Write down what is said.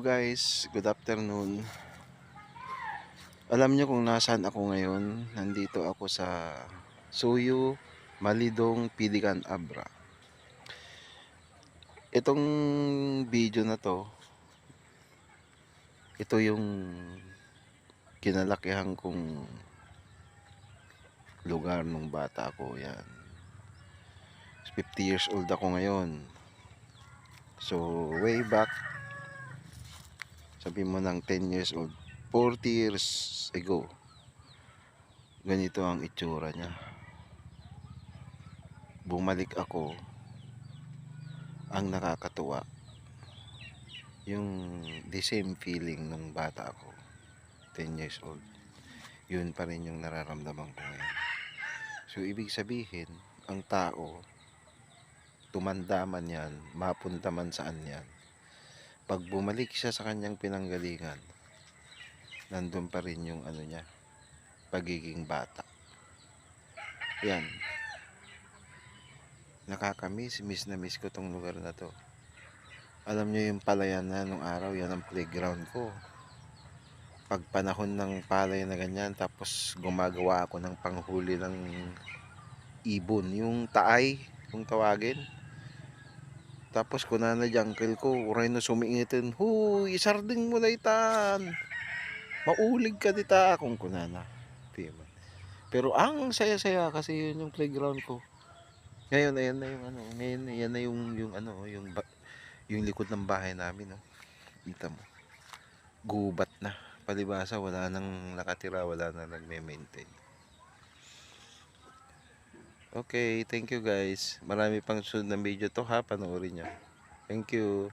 guys, good afternoon. Alam niyo kung nasaan ako ngayon? Nandito ako sa Suyo, Malidong, Pilican, Abra. Itong video na to, ito yung kinalakihan kong lugar nung bata ako. Yan. 50 years old ako ngayon. So, way back, sabi mo ng 10 years old, 40 years ago, ganito ang itsura niya. Bumalik ako. Ang nakakatuwa, yung the same feeling nung bata ako, 10 years old. Yun pa rin yung nararamdaman ko ngayon. So, ibig sabihin, ang tao, tumanda man yan, mapunta man saan yan, pag bumalik siya sa kanyang pinanggalingan, nandun pa rin yung ano niya, pagiging bata. Yan. Nakakamiss, miss na miss ko tong lugar na to. Alam nyo yung palayan na nung araw, yan ang playground ko. Pag panahon ng palay na ganyan, tapos gumagawa ako ng panghuli ng ibon, yung taay kung tawagin. Tapos kunana jangkel ko, uray na sumiingitin, huy, sarding mo na itan, maulig ka dita akong kunana. Pero ang saya-saya kasi yun yung playground ko. Ngayon ayan na yung ano, ngayon ayan na yung ano, yung likod ng bahay namin, no. Kita mo, gubat na. Palibasa wala nang nakatira, wala nang nagme-maintain. Okay, thank you guys. Marami pang sunod na video to ha, panoorin nyo. Thank you.